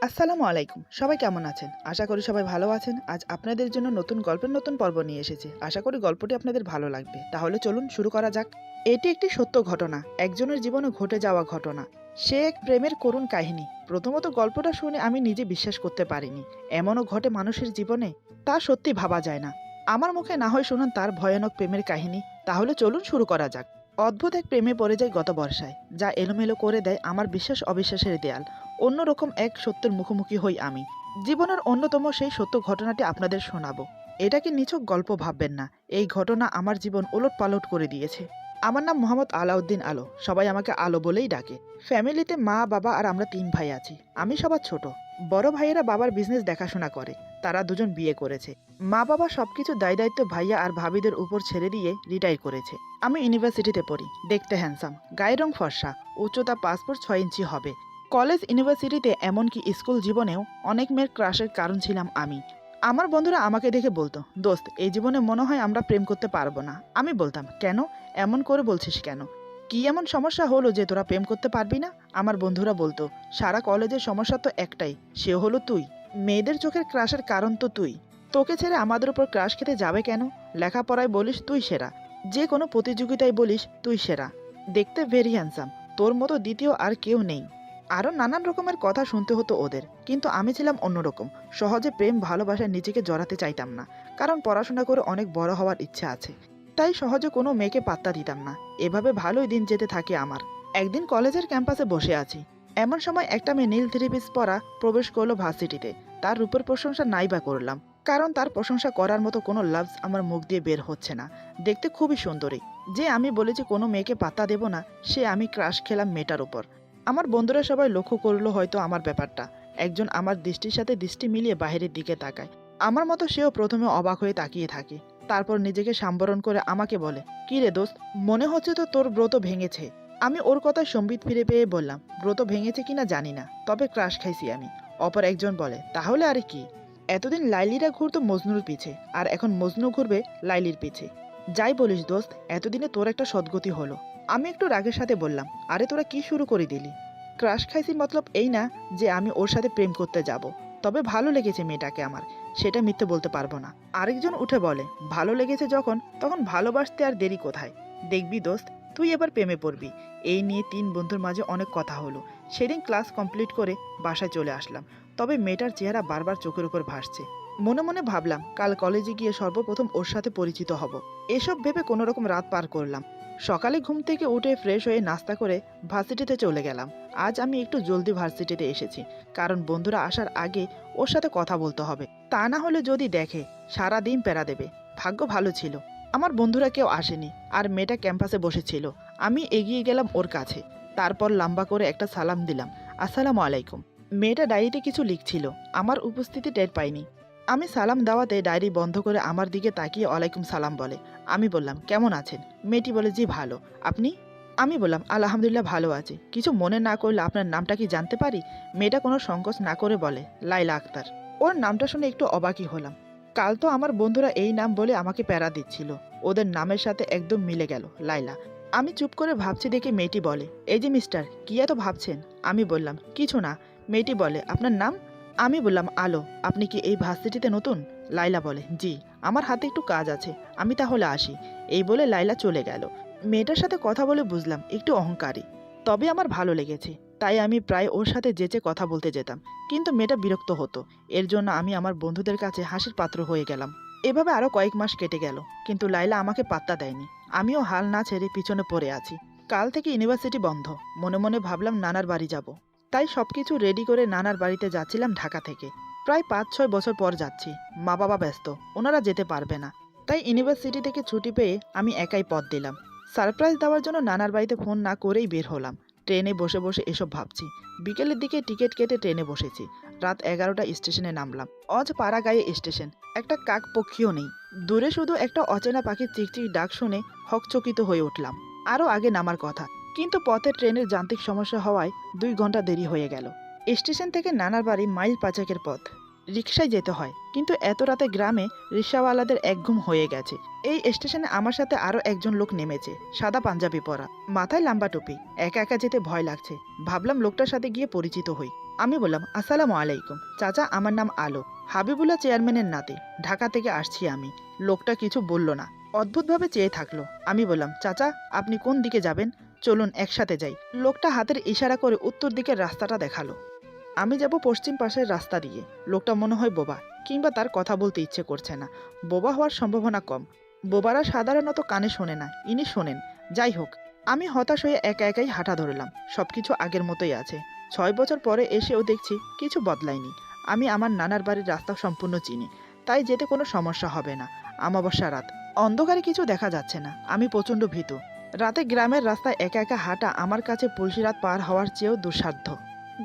আসসালামু আলাইকুম। সবাই কেমন আছেন? আশা করি সবাই ভালো আছেন। আজ আপনাদের জন্য নতুন গল্পের নতুন পর্ব নিয়ে এসেছি। আশা করি গল্পটি আপনাদের ভালো লাগবে। তাহলে চলুন শুরু করা যাক। এটি একটি সত্য ঘটনা, একজনের জীবনে ঘটে যাওয়া ঘটনা। সে এক প্রেমের করুণ কাহিনী। প্রথমত গল্পটা শুনে আমি নিজে বিশ্বাস করতে পারিনি। এমনও ঘটে মানুষের জীবনে? তা সত্যি ভাবা যায় না। আমার মুখে না হয় শুনুন তার ভয়ানক প্রেমের কাহিনী। তাহলে চলুন শুরু করা যাক। অদ্ভুত এক প্রেমে পড়ে যায় গত বর্ষায়, যা এলোমেলো করে দেয় আমার বিশ্বাস অবিশ্বাসের দেয়াল। অন্যরকম এক সত্যের মুখোমুখি হই আমি। জীবনের অন্যতম সেই সত্য ঘটনাটি আপনাদের শোনাবো। এটাকে নিছক গল্প ভাববেন না। এই ঘটনা আমার জীবন ওলটপালট করে দিয়েছে। আমার নাম মোহাম্মদ আলাউদ্দিন আলো। সবাই আমাকে আলো বলেই ডাকে। ফ্যামিলিতে মা, বাবা আর আমরা ৩ ভাই আছি। আমি সবার ছোট। বড় ভাইয়েরা বাবার বিজনেস দেখাশোনা করে। তারা দুজন বিয়ে করেছে। মা বাবা সবকিছু দায়-দায়িত্ব ভাইয়া আর ভাবিদের উপর ছেড়ে দিয়ে রিটায়ার করেছে। আমি ইউনিভার্সিটিতে পড়ি। দেখতে হ্যান্ডসাম, গায়ের রং ফর্সা, উচ্চতা ৫ ফুট ৬ ইঞ্চি হবে। কলেজ, ইউনিভার্সিটিতে এমনকি স্কুল জীবনেও অনেক মেয়ের ক্রাশের কারণ ছিলাম আমি। আমার বন্ধুরা আমাকে দেখে বলতো, দোস্ত, এই জীবনে মনে হয় আমরা প্রেম করতে পারবো না। আমি বলতাম, কেন? এমন করে বলছিস কেন? কি এমন সমস্যা হলো যে তোরা প্রেম করতে পারবি না? আমার বন্ধুরা বলতো, সারা কলেজের সমস্যা তো একটাই, সে হলো তুই। মেয়েদের চোখের ক্রাশের কারণ তো তুই। তোকে ছেড়ে আমাদের উপর ক্রাশ খেতে যাবে কেন? লেখাপড়ায় বলিস তুই সেরা, যে কোনো প্রতিযোগিতায় বলিস তুই সেরা, দেখতে ভেরি হ্যান্ডসাম, তোর মতো দ্বিতীয় আর কেউ নেই। আরও নানান রকমের কথা শুনতে হতো ওদের। কিন্তু আমি ছিলাম অন্যরকম। সহজে প্রেম ভালোবাসায় নিজেকে জড়াতে চাইতাম না। কারণ পড়াশোনা করে অনেক বড় হওয়ার ইচ্ছা আছে। তাই সহজে কোনো মেয়েকে পাত্তা দিতাম না। এভাবে ভালোই দিন যেতে থাকে আমার। একদিন কলেজের ক্যাম্পাসে বসে আছি। এমন সময় একটা মেয়ে নীল থ্রি পিস পরা প্রবেশ করলো ভার্সিটিতে। তার রূপের প্রশংসা নাই বা করলাম, কারণ তার প্রশংসা করার মতো কোনো লাভস আমার মুখ দিয়ে বের হচ্ছে না। দেখতে খুবই সুন্দরী। যে আমি বলেছি কোনো মেয়েকে পাত্তা দেব না, সে আমি ক্রাশ খেলাম মেয়েটার উপর। আমার বন্ধুরা সবাই লক্ষ্য করলো হয়তো আমার ব্যাপারটা। একজন আমার দৃষ্টির সাথে দৃষ্টি মিলিয়ে বাইরের দিকে তাকায়। আমার মতো সেও প্রথমে অবাক হয়ে তাকিয়ে থাকে। তারপর নিজেকে সম্বরণ করে আমাকে বলে, কি রে দোস্ত, মনে হচ্ছে তো তোর ব্রত ভেঙেছে। আমি ওর কথায় সম্বিত ফিরে পেয়ে বললাম, ব্রত ভেঙেছে কিনা জানি না, তবে ক্রাশ খাইছি আমি। অপর একজন বলে, তাহলে আরে কি? এতদিন লাইলিরা ঘুরতো মজনুর পিছে, আর এখন মজনু ঘুরবে লাইলির পিছে। যাই বলিস দোস্ত, এতদিনে তোর একটা সদ্গতি হলো। আমি একটু রাগের সাথে বললাম, আরে তোরা কি শুরু করে দিলি? ক্রাশ খাইছি মতলব এই না যে আমি ওর সাথে প্রেম করতে যাব। তবে ভালো লেগেছে মেয়েটাকে আমার, সেটা মিথ্যে বলতে পারবো না। আরেকজন উঠে বলে, ভালো লেগেছে যখন, তখন ভালোবাসতে আর দেরি কোথায়? দেখবি দোস্ত, তুই এবার প্রেমে পড়বি। এই নিয়ে ৩ বন্ধুর মাঝে অনেক কথা হলো। সেদিন ক্লাস কমপ্লিট করে বাসায় চলে আসলাম। তবে মেয়েটার চেহারা বারবার চোখের উপর ভাসছে। মনে মনে ভাবলাম, কাল কলেজে গিয়ে সর্বপ্রথম ওর সাথে পরিচিত হব। এসব ভেবে কোনোরকম রাত পার করলাম। সকালে ঘুম থেকে উঠে ফ্রেশ হয়ে নাস্তা করে ভার্সিটিতে চলে গেলাম। আজ আমি একটু জলদি ভার্সিটিতে এসেছি, কারণ বন্ধুরা আসার আগে ওর সাথে কথা বলতে হবে। তা না হলে যদি দেখে, সারা দিন প্যারা দেবে। ভাগ্য ভালো ছিল, আমার বন্ধুরা কেউ আসেনি, আর মেয়েটা ক্যাম্পাসে বসেছিল। আমি এগিয়ে গেলাম ওর কাছে। তারপর লম্বা করে একটা সালাম দিলাম, আসসালামু আলাইকুম। মেয়েটা ডায়েরিতে কিছু লিখছিল, আমার উপস্থিতি টের পাইনি। আমি সালাম দেওয়াতে ডায়েরি বন্ধ করে আমার দিকে তাকিয়ে ওয়ালাইকুম সালাম বলে। আমি বললাম, কেমন আছেন? মেয়েটি বলে, জি ভালো, আপনি? আমি বললাম, আলহামদুলিল্লাহ ভালো আছি। কিছু মনে না করলে আপনার নামটা কি জানতে পারি? মেয়েটা কোনো সংকোচ না করে বলে, লাইলা আক্তার। ওর নামটা শুনে একটু অবাকই হলাম। কাল তো আমার বন্ধুরা এই নাম বলে আমাকে প্যারা দিচ্ছিল। ওদের নামের সাথে একদম মিলে গেল, লাইলা। আমি চুপ করে ভাবছি দেখে মেয়েটি বলে, এই যে মিস্টার, কি এত ভাবছেন? আমি বললাম, কিছু না। মেয়েটি বলে, আপনার নাম? আমি বললাম, আলো। আপনি কি এই ভার্সিটিতে নতুন? লাইলা বলে, জি। আমার হাতে একটু কাজ আছে, আমি তাহলে আসি। এই বলে লাইলা চলে গেল। মেয়েটার সাথে কথা বলে বুঝলাম একটু অহংকারী। তবে আমার ভালো লেগেছে, তাই আমি প্রায় ওর সাথে যেচে কথা বলতে যেতাম। কিন্তু মেয়েটা বিরক্ত হতো। এর জন্য আমি আমার বন্ধুদের কাছে হাসির পাত্র হয়ে গেলাম। এভাবে আরও কয়েক মাস কেটে গেল, কিন্তু লাইলা আমাকে পাত্তা দেয়নি। আমিও হাল না ছেড়ে পিছনে পড়ে আছি। কাল থেকে ইউনিভার্সিটি বন্ধ। মনে মনে ভাবলাম নানার বাড়ি যাব। তাই সবকিছু রেডি করে নানার বাড়িতে যাচ্ছিলাম ঢাকা থেকে। প্রায় ৫-৬ বছর পর যাচ্ছি। মা বাবা ব্যস্ত, ওনারা যেতে পারবে না। তাই ইউনিভার্সিটি থেকে ছুটি পেয়ে আমি একাই পথ দিলাম। সারপ্রাইজ দেওয়ার জন্য নানার বাড়িতে ফোন না করেই বের হলাম। ট্রেনে বসে বসে এসব ভাবছি। বিকেলের দিকে টিকিট কেটে ট্রেনে বসেছি। রাত ১১টা স্টেশনে নামলাম। অজ পাড়াগাঁয়ে স্টেশন। একটা কাক পক্ষীও নেই। দূরে শুধু একটা অচেনা পাখির চিকচিক ডাক শুনে হকচকিত হয়ে উঠলাম। আরও আগে নামার কথা, কিন্তু পথে ট্রেনের যান্ত্রিক সমস্যা হওয়ায় ২ ঘন্টা দেরি হয়ে গেল। স্টেশন থেকে নানার বাড়ি মাইল ৫-এর পথ। রিকশায় যেতে হয়, কিন্তু এত রাতে গ্রামে রিকশাওয়ালাদের একঘুম হয়ে গেছে। এই স্টেশনে আমার সাথে আরও একজন লোক নেমেছে, সাদা পাঞ্জাবি পরা, মাথায় লম্বা টুপি। একা একা যেতে ভয় লাগছে। ভাবলাম লোকটার সাথে গিয়ে পরিচিত হই। আমি বললাম, আসসালামু আলাইকুম চাচা, আমার নাম আলো, হাবিবুল্লাহ চেয়ারম্যানের নাতি, ঢাকা থেকে আসছি আমি। লোকটা কিছু বলল না, অদ্ভুতভাবে চেয়ে থাকলো। আমি বললাম, চাচা আপনি কোন দিকে যাবেন, চলুন একসাথে যাই। লোকটা হাতের ইশারা করে উত্তর দিকের রাস্তাটা দেখালো। আমি যাব পশ্চিম পাশের রাস্তা দিয়ে। লোকটা মনে হয় বোবা, কিংবা তার কথা বলতে ইচ্ছে করছে না। বোবা হওয়ার সম্ভাবনা কম, বোবারা সাধারণত কানে শোনে না, ইনি শোনেন। যাই হোক, আমি হতাশ হয়ে একা একাই হাঁটা ধরলাম। সবকিছু আগের মতোই আছে। 6 বছর পরে এসেও দেখছি কিছু বদলায়নি। আমি আমার নানার বাড়ির রাস্তা সম্পূর্ণ চিনি, তাই যেতে কোনো সমস্যা হবে না। অমাবস্যা রাত, অন্ধকারে কিছু দেখা যাচ্ছে না। আমি প্রচণ্ড ভীতু। রাতে গ্রামের রাস্তায় একা একা হাঁটা আমার কাছে পুলসিরাত পার হওয়ার চেয়েও দুঃসাধ্য।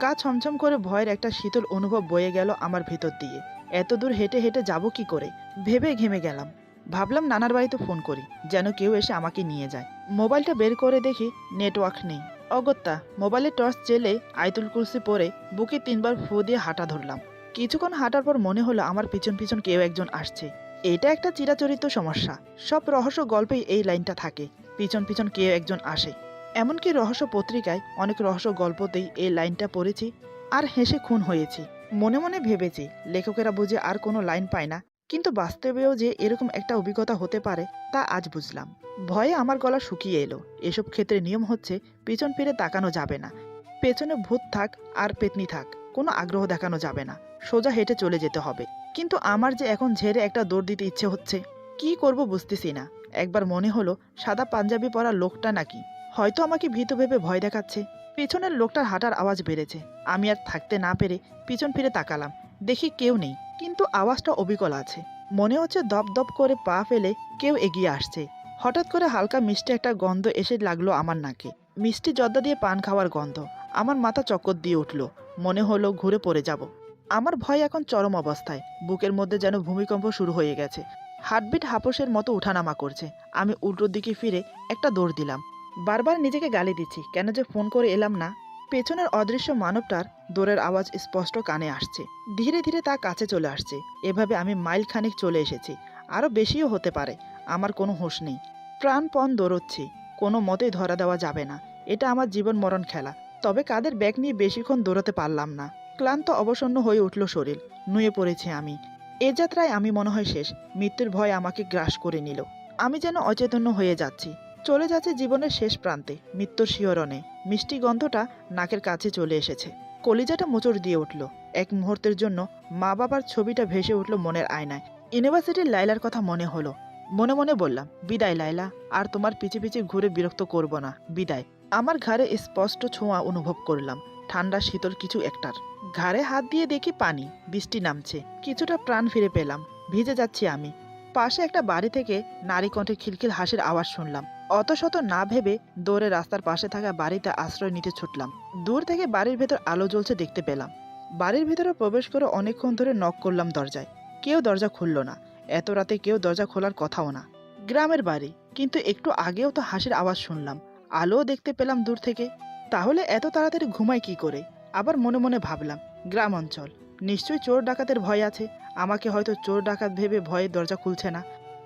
গা ছমছম করে ভয়ের একটা শীতল অনুভব বয়ে গেল আমার ভেতর দিয়ে। এত দূর হেঁটে হেঁটে যাব কি করে, ভেবে ঘেমে গেলাম। ভাবলাম নানার বাড়িতে ফোন করি, যেন কেউ এসে আমাকে নিয়ে যায়। মোবাইলটা বের করে দেখি নেটওয়ার্ক নেই। অগত্যা মোবাইলে টর্চ জেলে আয়তুল কুরসি পরে বুকে 3বার ফু দিয়ে হাঁটা ধরলাম। কিছুক্ষণ হাঁটার পর মনে হলো আমার পিছন পিছন কেউ একজন আসছে। এটা একটা চিরাচরিত সমস্যা, সব রহস্য গল্পেই এই লাইনটা থাকে, পিছন পিছন কেউ একজন আসে। এমনকি রহস্য পত্রিকায় অনেক রহস্য গল্পতেই এই লাইনটা পড়েছি আর হেসে খুন হয়েছি। মনে মনে ভেবেছি লেখকেরা বুঝে আর কোনো লাইন পায় না, কিন্তু বাস্তবেও যে এরকম একটা অভিজ্ঞতা হতে পারে তা আজ বুঝলাম। ভয়ে আমার গলা শুকিয়ে এলো। এসব ক্ষেত্রে নিয়ম হচ্ছে পিছন ফিরে তাকানো যাবে না। পেছনে ভূত থাক আর পেতনি থাক, কোনো আগ্রহ দেখানো যাবে না, সোজা হেঁটে চলে যেতে হবে। কিন্তু আমার যে এখন ঝেড়ে একটা দৌড় দিতে ইচ্ছে হচ্ছে, কি করব বুঝতেছি না। একবার মনে হলো সাদা পাঞ্জাবি পরা লোকটা নাকি হয়তো আমাকে ভীতু ভেবে ভয় দেখাচ্ছে। পেছনের লোকটার হাঁটার আওয়াজ বেড়েছে। আমি আর থাকতে না পেরে পিছন ফিরে তাকালাম। দেখি কেউ নেই, কিন্তু আওয়াজটা অবিকল আছে। মনে হচ্ছে দপ দপ করে পা ফেলে কেউ এগিয়ে আসছে। হঠাৎ করে হালকা মিষ্টি একটা গন্ধ এসে লাগলো আমার নাকে। মিষ্টি জর্দা দিয়ে পান খাওয়ার গন্ধ। আমার মাথা চক্কর দিয়ে উঠল। মনে হলো ঘুরে পড়ে যাব। আমার ভয় এখন চরম অবস্থায়। বুকের মধ্যে যেন ভূমিকম্প শুরু হয়ে গেছে। হার্টবিট হাঁপসের মতো উঠানামা করছে। আমি উল্টোর দিকে ফিরে একটা দৌড় দিলাম। বারবার নিজেকে গালি দিচ্ছি কেন যে ফোন করে এলাম না। পেছনের অদৃশ্য মানবটার দৌড়ের আওয়াজ স্পষ্ট কানে আসছে। ধীরে ধীরে তা কাছে চলে আসছে। এভাবে আমি মাইল খানিক চলে এসেছি, আরও বেশিও হতে পারে। আমার কোনো হুঁশ নেই। প্রাণপণ দৌড়চ্ছি, কোনো মতেই ধরা দেওয়া যাবে না। এটা আমার জীবন মরণ খেলা। তবে কাদের ব্যাগ নিয়ে বেশিক্ষণ দৌড়াতে পারলাম না। ক্লান্ত অবসন্ন হয়ে উঠল শরীর, নুয়ে পড়েছি আমি। এ যাত্রায় আমি মনে হয় শেষ। মৃত্যুর ভয় আমাকে গ্রাস করে নিল। আমি যেন অচেতন্য হয়ে যাচ্ছি, চলে যাচ্ছে জীবনের শেষ প্রান্তে, মৃত্যুর শিহরণে। মিষ্টি গন্ধটা নাকের কাছে চলে এসেছে। কলিজাটা মোচড় দিয়ে উঠল। এক মুহূর্তের জন্য মা বাবার ছবিটা ভেসে উঠল মনের আয়নায়। ইউনিভার্সিটির লাইলার কথা মনে হলো। মনে মনে বললাম, বিদায় লাইলা, আর তোমার পিছে পিছে ঘুরে বিরক্ত করব না, বিদায়। আমার ঘাড়ে স্পষ্ট ছোঁয়া অনুভব করলাম, ঠান্ডা শীতল কিছু একটার। ঘাড়ে হাত দিয়ে দেখি পানি, বৃষ্টি নামছে। কিছুটা প্রাণ ফিরে পেলাম। ভিজে যাচ্ছি আমি। পাশে একটা বাড়ি থেকে নারী কণ্ঠে খিলখিল হাসির আওয়াজ শুনলাম। অত শত না ভেবে দৌড়ে রাস্তার পাশে থাকা বাড়িতে আশ্রয় নিতে ছুটলাম। দূর থেকে বাড়ির ভেতর আলো জ্বলছে দেখতে পেলাম। বাড়ির ভিতরে প্রবেশ করে অনেকক্ষণ ধরে নক করলাম দরজায়। কেউ দরজা খুলল না। এত রাতে কেউ দরজা খোলার কথাও না। গ্রামের বাড়ি, কিন্তু একটু আগেও তো হাসির আওয়াজ শুনলাম, আলোও দেখতে পেলাম দূর থেকে। তাহলে এত তাড়াতাড়ি ঘুমাই কি করে? আবার মনে মনে ভাবলাম, গ্রাম অঞ্চল, নিশ্চয়ই চোর ডাকাতের ভয় আছে। আমাকে হয়তো চোর ডাকাত ভেবে ভয়ে দরজা খুলছে না।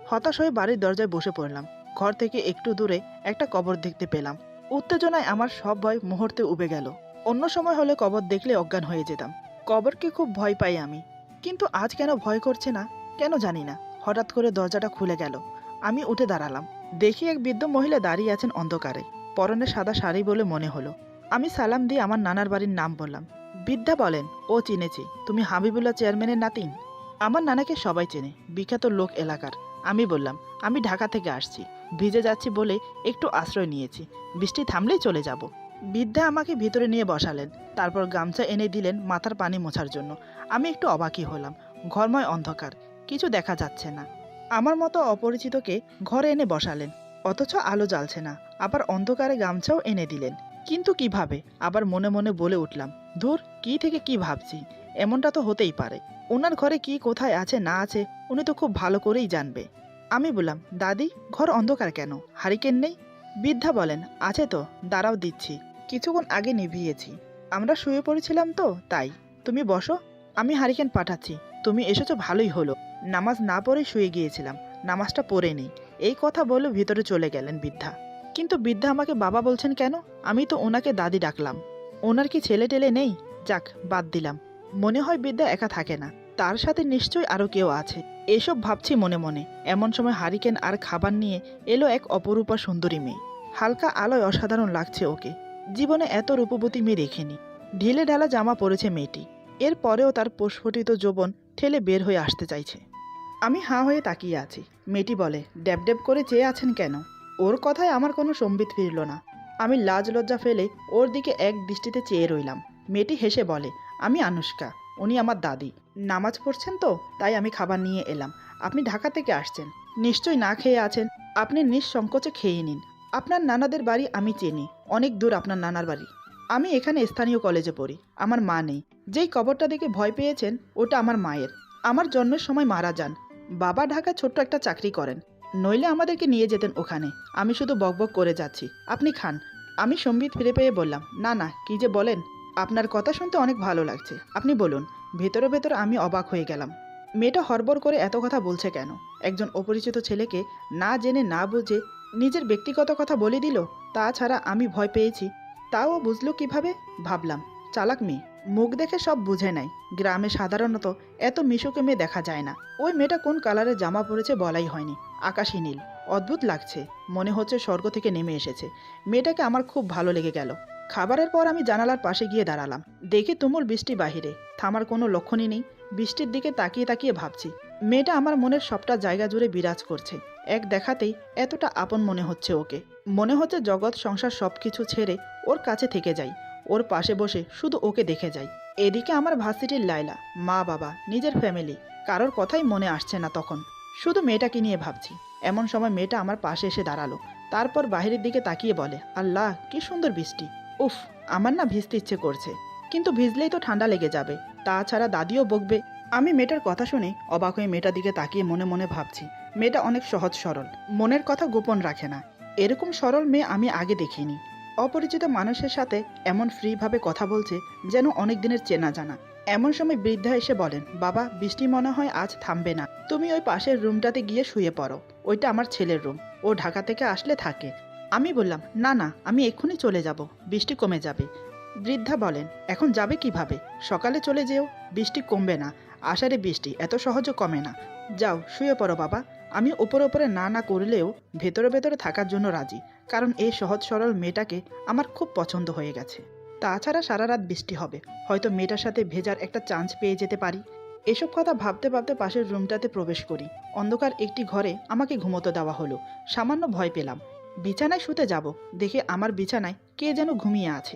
হতাশ হয়ে বাড়ির দরজায় বসে পড়লাম। ঘর থেকে একটু দূরে একটা কবর দেখতে পেলাম। উত্তেজনায় আমার সব ভয় মুহূর্তে উবে গেল। অন্য সময় হলে কবর দেখলে অজ্ঞান হয়ে যেতাম। কবরকে খুব ভয় পাই আমি, কিন্তু আজ কেন ভয় করছে না, কেন জানি না। হঠাৎ করে দরজাটা খুলে গেল। আমি উঠে দাঁড়ালাম। দেখি এক বৃদ্ধ মহিলা দাঁড়িয়ে আছেন অন্ধকারে, পরনে সাদা শাড়ি বলে মনে হলো। আমি সালাম দিয়ে আমার নানার বাড়ির নাম বললাম। বৃদ্ধা বলেন, ও চিনেছি, তুমি হাবিবুল্লাহ চেয়ারম্যানের নাতিন। আমার নানাকে সবাই চেনে, বিখ্যাত লোক এলাকার। আমি বললাম, আমি ঢাকা থেকে আসছি, ভিজে যাচ্ছি বলে একটু আশ্রয় নিয়েছি, বৃষ্টি থামলেই চলে যাব। বৃদ্ধা আমাকে ভিতরে নিয়ে বসালেন, তারপর গামছা এনে দিলেন মাথার পানি মোছার জন্য। আমি একটু অবাকই হলাম। ঘরময় অন্ধকার, কিছু দেখা যাচ্ছে না। আমার মতো অপরিচিতকে ঘরে এনে বসালেন, অথচ আলো জ্বালছে না। আবার অন্ধকারে গামছাও এনে দিলেন, কিন্তু কিভাবে? আবার মনে মনে বলে উঠলাম, ধুর, কি থেকে কি ভাবছি, এমনটা তো হতেই পারে। ওনার ঘরে কি কোথায় আছে না আছে উনি তো খুব ভালো করেই জানবে। আমি বললাম, দাদি, ঘর অন্ধকার কেন, হারিকেন নেই? বৃদ্ধা বলেন, আছে তো, দাঁড়াও দিচ্ছি, কিছুক্ষণ আগে নিভিয়েছি। আমরা শুয়ে পড়েছিলাম তো তাই। তুমি বসো, আমি হারিকেন পাঠাচ্ছি। তুমি এসেছো ভালোই হলো। নামাজ না পড়ে শুয়ে গিয়েছিলাম, নামাজটা পড়ে নেই। এই কথা বলে ভিতরে চলে গেলেন বৃদ্ধা। কিন্তু বৃদ্ধা আমাকে বাবা বলছেন কেন? আমি তো ওনাকে দাদি ডাকলাম। ওনার কি ছেলে টেলে নেই? যাক, বাদ দিলাম। মনে হয় বিদ্যা একা থাকে না, তার সাথে নিশ্চয়ই আরও কেউ আছে। এসব ভাবছি মনে মনে। এমন সময় হারিকেন আর খাবার নিয়ে এলো এক অপরূপা সুন্দরী মেয়ে। হালকা আলোয় অসাধারণ লাগছে ওকে। জীবনে এত রূপবতী মেয়ে দেখিনি। ঢিলে ঢালা জামা পরেছে মেয়েটি। এর পরেও তার প্রস্ফুটিত যৌবন ঠেলে বের হয়ে আসতে চাইছে। আমি হাঁ হয়ে তাকিয়ে আছি। মেয়েটি বলে, ড্যাব ড্যাব করে চেয়ে আছেন কেন? ওর কথায় আমার কোনো সম্বিত ফিরল না। আমি লাজ লজ্জা ফেলে ওর দিকে এক দৃষ্টিতে চেয়ে রইলাম। মেয়েটি হেসে বলে, আমি আনুশকা, উনি আমার দাদি। নামাজ পড়ছেন তো, তাই আমি খাবার নিয়ে এলাম। আপনি ঢাকা থেকে আসছেন, নিশ্চয়ই না খেয়ে আছেন। আপনি নিঃসংকোচে খেয়ে নিন। আপনার নানাদের বাড়ি আমি চিনি, অনেক দূর আপনার নানার বাড়ি। আমি এখানে স্থানীয় কলেজে পড়ি। আমার মা নেই। যেই কবরটা দেখে ভয় পেয়েছেন, ওটা আমার মায়ের। আমার জন্মের সময় মারা যান। বাবা ঢাকায় ছোট্ট একটা চাকরি করেন, নইলে আমাদেরকে নিয়ে যেতেন ওখানে। আমি শুধু বকবক করে যাচ্ছি, আপনি খান। আমি সম্বিত ফিরে পেয়ে বললাম, না না, কি যে বলেন। আপনার কথা শুনতে অনেক ভালো লাগছে, আপনি বলুন। ভেতরে ভেতরে আমি অবাক হয়ে গেলাম। মেয়েটা হড়বড় করে এত কথা বলছে কেন? একজন অপরিচিত ছেলেকে না জেনে না বুঝে নিজের ব্যক্তিগত কথা বলে দিল। তাছাড়া আমি ভয় পেয়েছি, তাও বুঝলো কিভাবে? ভাবলাম, চালাক মেয়ে, মুখ দেখে সব বুঝে নেয়। গ্রামে সাধারণত এত মিশুকে মেয়ে দেখা যায় না। ওই মেয়েটা কোন কালারের জামা পরেছে বলাই হয়নি, আকাশি নীল। অদ্ভুত লাগছে, মনে হচ্ছে স্বর্গ থেকে নেমে এসেছে। মেয়েটাকে আমার খুব ভালো লেগে গেল। খাবারের পর আমি জানালার পাশে গিয়ে দাঁড়ালাম। দেখি তুমুল বৃষ্টি বাহিরে, থামার কোনো লক্ষণই নেই। বৃষ্টির দিকে তাকিয়ে তাকিয়ে ভাবছি, মেয়েটা আমার মনের সবটা জায়গা জুড়ে বিরাজ করছে। এক দেখাতেই এতটা আপন মনে হচ্ছে ওকে। মনে হচ্ছে জগৎ সংসার সবকিছু ছেড়ে ওর কাছে থেকে যাই, ওর পাশে বসে শুধু ওকে দেখে যাই। এদিকে আমার ভার্সিটির লাইলা, মা বাবা, নিজের ফ্যামিলি, কারোর কথাই মনে আসছে না তখন। শুধু মেয়েটাকে নিয়ে ভাবছি। এমন সময় মেয়েটা আমার পাশে এসে দাঁড়ালো। তারপর বাহিরের দিকে তাকিয়ে বলে, আল্লাহ কি সুন্দর বৃষ্টি। উফ, আমার না ভিজতে ইচ্ছে করছে, কিন্তু ভিজলেই তো ঠান্ডা লেগে যাবে, তাছাড়া দাদিও বকবে। আমি মেয়েটার কথা শুনে অবাক হয়ে মেয়েটার দিকে তাকিয়ে মনে মনে ভাবছি, মেয়েটা অনেক সহজ সরল, মনের কথা গোপন রাখে না। এরকম সরল মেয়ে আমি আগে দেখিনি। অপরিচিত মানুষের সাথে এমন ফ্রিভাবে কথা বলছে, যেন অনেক দিনের চেনা জানা। এমন সময় বৃদ্ধা এসে বলেন, বাবা, বৃষ্টি মনে হয় আজ থামবে না। তুমি ওই পাশের রুমটাতে গিয়ে শুয়ে পড়ো। ওইটা আমার ছেলের রুম, ও ঢাকা থেকে আসলে থাকে। আমি বললাম, না না, আমি এক্ষুনি চলে যাব, বৃষ্টি কমে যাবে। বৃদ্ধা বলেন, এখন যাবে কিভাবে? সকালে চলে যেও, বৃষ্টি কমবে না। আষাঢ়ে বৃষ্টি এত সহজে কমে না। যাও শুয়ে পড়ো বাবা। আমি ওপরে ওপরে না না করলেও ভেতরে ভেতরে থাকার জন্য রাজি, কারণ এই সহজ সরল মেয়েটাকে আমার খুব পছন্দ হয়ে গেছে। তাছাড়া সারা রাত বৃষ্টি হবে, হয়তো মেয়েটার সাথে ভেজার একটা চান্স পেয়ে যেতে পারি। এসব কথা ভাবতে ভাবতে পাশের রুমটাতে প্রবেশ করি। অন্ধকার একটি ঘরে আমাকে ঘুমোতে দেওয়া হলো। সামান্য ভয় পেলাম। বিছানায় শুতে যাব, দেখে আমার বিছানায় কে যেন ঘুমিয়ে আছে।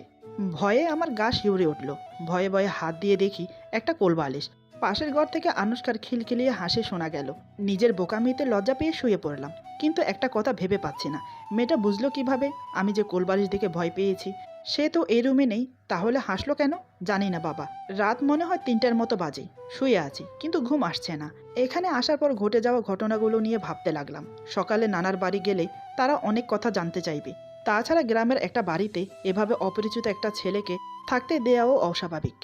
ভয়ে আমার গা শিউরে উঠল। ভয়ে ভয়ে হাত দিয়ে দেখি একটা কোলবালিশ। পাশের ঘর থেকে আনুশকার খিলখিলিয়ে হাসি শোনা গেল। নিজের বোকামিতে লজ্জা পেয়ে শুয়ে পড়লাম, কিন্তু একটা কথা ভেবে পাচ্ছি না, মেয়েটা বুঝলো কিভাবে আমি যে কোলবালিশ দেখে ভয় পেয়েছি? সে তো এই রুমে নেই, তাহলে হাসলো কেন? জানি না বাবা। রাত মনে হয় 3টার মতো বাজে। শুয়ে আছি, কিন্তু ঘুম আসছে না। এখানে আসার পর ঘটে যাওয়া ঘটনাগুলো নিয়ে ভাবতে লাগলাম। সকালে নানার বাড়ি গেলে তারা অনেক কথা জানতে চাইবে। তাছাড়া গ্রামের একটা বাড়িতে এভাবে অপরিচিত একটা ছেলেকে থাকতে দেওয়াও অস্বাভাবিক।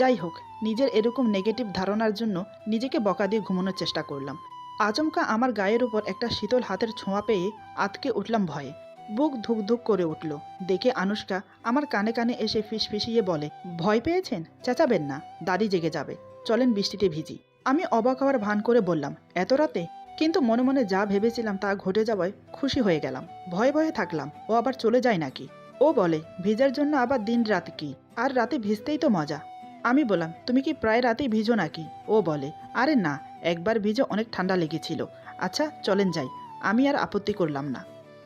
যাই হোক, নিজের এরকম নেগেটিভ ধারণার জন্য নিজেকে বকা দিয়ে ঘুমানোর চেষ্টা করলাম। আচমকা আমার গায়ের উপর একটা শীতল হাতের ছোঁয়া পেয়ে আতকে উঠলাম ভয়ে। বুক ধুক ধুক করে উঠল। দেখে আনুশকা আমার কানে কানে এসে ফিসফিসিয়ে বলে, ভয় পেয়েছেন? চেঁচাবেন না, দাদি জেগে যাবে। চলেন বৃষ্টিতে ভিজি। আমি অবাক হওয়ার ভান করে বললাম, এত রাতে? কিন্তু মনে মনে যা ভেবেছিলাম তা ঘটে যাওয়ায় খুশি হয়ে গেলাম। ভয়ে ভয়ে থাকলাম, ও আবার চলে যায় নাকি। ও বলে, ভিজার জন্য আবার দিন রাত কি? আর রাতে ভিজতেই তো মজা। আমি বললাম, তুমি কি প্রায় রাতেই ভিজো নাকি? ও বলে, আরে না, একবার ভিজে অনেক ঠান্ডা লেগেছিল। আচ্ছা চলেন যাই। আমি আর আপত্তি করলাম না।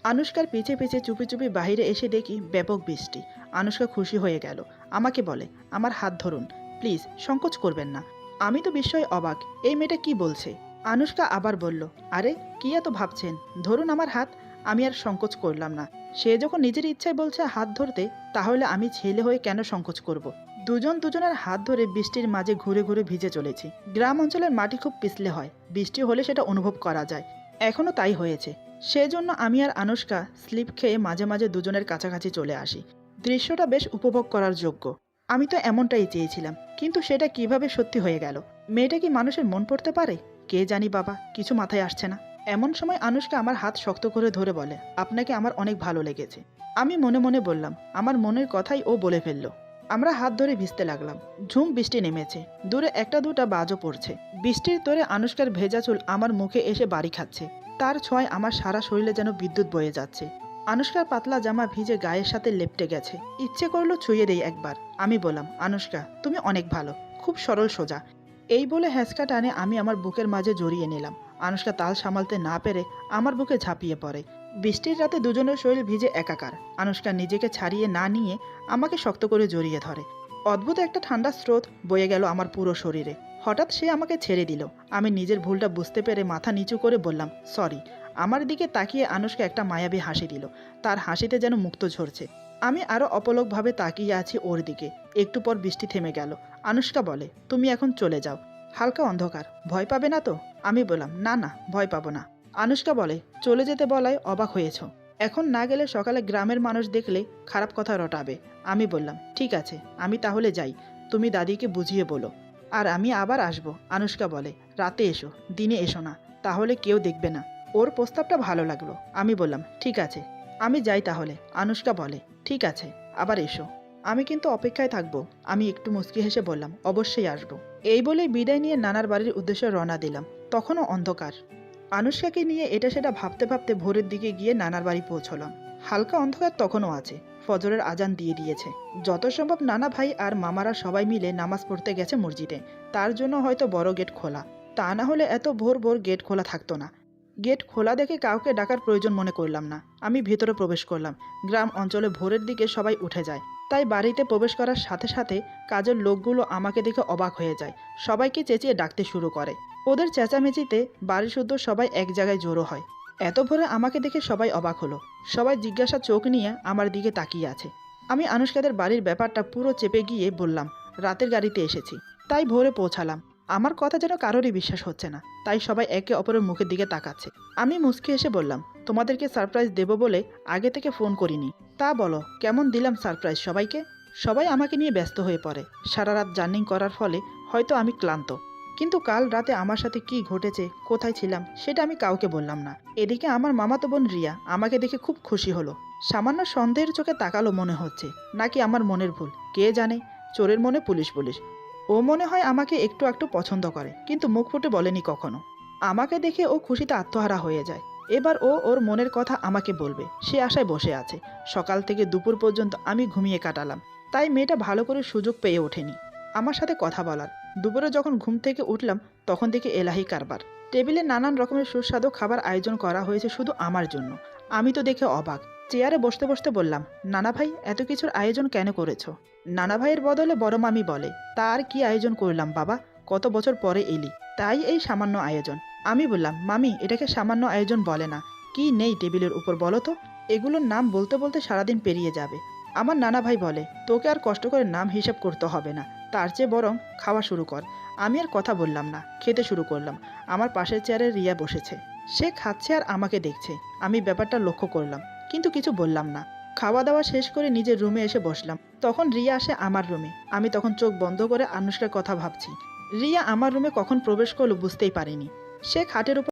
আনুশকার পিছে পিছে চুপি চুপি বাইরে এসে দেখি ব্যাপক বৃষ্টি। আনুশকা খুশি হয়ে গেল। আমাকে বলে, আমার হাত ধরুন, প্লিজ, সংকোচ করবেন না। আমি তো বিস্ময়ে অবাক, এই মেয়েটা কি বলছে? আনুশকা আবার বলল, আরে কি এত ভাবছেন, ধরুন আমার হাত। আমি আর সংকোচ করলাম না। সে যখন নিজের ইচ্ছায় বলছে হাত ধরতে, তাহলে আমি ছেলে হয়ে কেন সংকোচ করব? দুজন দুজনের হাত ধরে বৃষ্টির মাঝে ঘুরে ঘুরে ভিজে চলেছি। গ্রাম অঞ্চলের মাটি খুব পিছলে হয়, বৃষ্টি হলে সেটা অনুভব করা যায়। এখনও তাই হয়েছে। সেজন্য আমি আর আনুশকা স্লিপ খেয়ে মাঝে মাঝে দুজনের কাছাকাছি চলে আসি। দৃশ্যটা বেশ উপভোগ করার যোগ্য। আমি তো এমনটাই চেয়েছিলাম, কিন্তু সেটা কিভাবে সত্যি হয়ে গেল? মেয়েটা কি মানুষের মন পড়তে পারে? কে জানি বাবা, কিছু মাথায় আসছে না। এমন সময় আনুশকা আমার হাত শক্ত করে ধরে বলে, আপনাকে আমার অনেক ভালো লেগেছে। আমি মনে মনে বললাম, আমার মনের কথাই ও বলে ফেলল। আমরা হাত ধরে ভিজতে লাগলাম। ঝুম বৃষ্টি নেমেছে, দূরে একটা দুটা বাজও পড়ছে। বৃষ্টির তোরে আনুশকার ভেজা চুল আমার মুখে এসে বাড়ি খাচ্ছে। তার ছোঁয়ায় আমার সারা শরীরে যেন বিদ্যুৎ বয়ে যাচ্ছে। আনুশকার পাতলা জামা ভিজে গায়ের সাথে লেপটে গেছে। ইচ্ছে করলো ছুঁয়ে দেই একবার। আমি বললাম, আনুশকা তুমি অনেক ভালো, খুব সরল সোজা। এই বলে হ্যাঁচকা টানে আমি আমার বুকের মাঝে জড়িয়ে নিলাম। আনুশকা তাল সামালতে না পেরে আমার বুকে ঝাঁপিয়ে পড়ে। বৃষ্টির রাতে দুজনের শরীর ভিজে একাকার। আনুশকা নিজেকে ছাড়িয়ে না নিয়ে আমাকে শক্ত করে জড়িয়ে ধরে। অদ্ভুত একটা ঠান্ডা স্রোত বয়ে গেল আমার পুরো শরীরে। হঠাৎ সে আমাকে ছেড়ে দিল। আমি নিজের ভুলটা বুঝতে পেরে মাথা নিচু করে বললাম, সরি। আমার দিকে তাকিয়ে আনুশকা একটা মায়াবী হাসি দিল। তার হাসিতে যেন মুক্ত ঝরছে। আমি আরও অপলকভাবে তাকিয়ে আছি ওর দিকে। একটু পর বৃষ্টি থেমে গেল। আনুশকা বলে, তুমি এখন চলে যাও। হালকা অন্ধকার, ভয় পাবে না তো? আমি বললাম, না না, ভয় পাবো না। আনুশকা বলে, চলে যেতে বলায় অবাক হয়েছ? এখন না গেলে সকালে গ্রামের মানুষ দেখলে খারাপ কথা রটাবে। আমি বললাম, ঠিক আছে, আমি তাহলে যাই। তুমি দাদিকে বুঝিয়ে বলো। আর আমি আবার আসবো। আনুশকা বলে, রাতে এসো, দিনে এসো না, তাহলে কেউ দেখবে না। ওর প্রস্তাবটা ভালো লাগলো। আমি বললাম, ঠিক আছে, আমি যাই তাহলে। আনুশকা বলে, ঠিক আছে, আবার এসো। আমি কিন্তু অপেক্ষায় থাকবো। আমি একটু মুচকি হেসে বললাম, অবশ্যই আসবো। এই বলে বিদায় নিয়ে নানার বাড়ির উদ্দেশ্যে রওনা দিলাম। তখনও অন্ধকার। আনুশকাকে নিয়ে এটা সেটা ভাবতে ভাবতে ভোরের দিকে গিয়ে নানার বাড়ি পৌঁছলাম। হালকা অন্ধকার তখনও আছে। ফজরের আজান দিয়ে দিয়েছে। যত সম্ভব নানা ভাই আর মামারা সবাই মিলে নামাজ পড়তে গেছে মসজিদে। তার জন্য হয়তো বড় গেট খোলা। তা না হলে এত ভোর ভোর গেট খোলা থাকতো না। গেট খোলা দেখে কাউকে ডাকার প্রয়োজন মনে করলাম না। আমি ভেতরে প্রবেশ করলাম। গ্রাম অঞ্চলে ভোরের দিকে সবাই উঠে যায়। তাই বাড়িতে প্রবেশ করার সাথে সাথে কাজের লোকগুলো আমাকে দেখে অবাক হয়ে যায়। সবাইকে চেঁচিয়ে ডাকতে শুরু করে। ওদের চেঁচামেচিতে বাড়ি শুদ্ধ সবাই এক জায়গায় জড়ো হয়। এত ভোরে আমাকে দেখে সবাই অবাক হলো। সবাই জিজ্ঞাসা চোখ নিয়ে আমার দিকে তাকিয়ে আছে। আমি আনুশকাদের বাড়ির ব্যাপারটা পুরো চেপে গিয়ে বললাম, রাতের গাড়িতে এসেছি, তাই ভোরে পৌঁছালাম। আমার কথা যেন কারোরই বিশ্বাস হচ্ছে না। তাই সবাই একে অপরের মুখের দিকে তাকাচ্ছে। আমি মুচকি এসে বললাম, তোমাদেরকে সারপ্রাইজ দেব বলে আগে থেকে ফোন করিনি। তা বলো, কেমন দিলাম সারপ্রাইজ সবাইকে? সবাই আমাকে নিয়ে ব্যস্ত হয়ে পড়ে। সারা রাত জার্নিং করার ফলে হয়তো আমি ক্লান্ত। কিন্তু কাল রাতে আমার সাথে কি ঘটেছে, কোথায় ছিলাম, সেটা আমি কাউকে বললাম না। এদিকে আমার মামাতো বোন রিয়া আমাকে দেখে খুব খুশি হলো। সামান্য সন্দেহের চোখে তাকালো মনে হচ্ছে। নাকি আমার মনের ভুল, কে জানে। চোরের মনে পুলিশ পুলিশ। ও মনে হয় আমাকে একটু একটু পছন্দ করে, কিন্তু মুখ ফুটে বলেনি কখনো। আমাকে দেখে ও খুশিতে আত্মহারা হয়ে যায়। এবার ও ওর মনের কথা আমাকে বলবে, সে আশায় বসে আছে। সকাল থেকে দুপুর পর্যন্ত আমি ঘুমিয়ে কাটালাম। তাই মেয়েটা ভালো করে সুযোগ পেয়ে ওঠেনি আমার সাথে কথা বলার। দুপুরে যখন ঘুম থেকে উঠলাম তখন দেখি এলাহি কারবার। টেবিলে নানান রকমের সুস্বাদু খাবার আয়োজন করা হয়েছে শুধু আমার জন্য। আমি তো দেখে অবাক। চেয়ারে বসতে বসতে বললাম, নানা ভাই, এত কিছুর আয়োজন কেন করেছো? নানা ভাইয়ের বদলে বড় মামি বলে, তা আর কি আয়োজন করলাম বাবা, কত বছর পরে এলি, তাই এই সামান্য আয়োজন। আমি বললাম, মামি, এটাকে সামান্য আয়োজন বলে না। কি নেই টেবিলের উপর বলো তো? এগুলোর নাম বলতে বলতে সারাদিন পেরিয়ে যাবে। আমার নানা ভাই বলে, তোকে আর কষ্ট করে নাম হিসাব করতে হবে না, তার চেয়ে বরং খাওয়া শুরু কর। আমি আর কথা বললাম না, খেতে শুরু করলাম। আমার পাশের চেয়ারে রিয়া বসেছে। সে খাচ্ছে আর আমাকে দেখছে। আমি ব্যাপারটা লক্ষ্য করলাম, কিন্তু কিছু বললাম না। খাওয়া দাওয়া শেষ করে নিজের রুমে এসে বসলাম। তখন রিয়া আসে আমার রুমে। আমি তখন চোখ বন্ধ করে আনুশকার কথা ভাবছি। রিয়া আমার রুমে কখন প্রবেশ করলো বুঝতেই পারিনি। সে খাটের উপর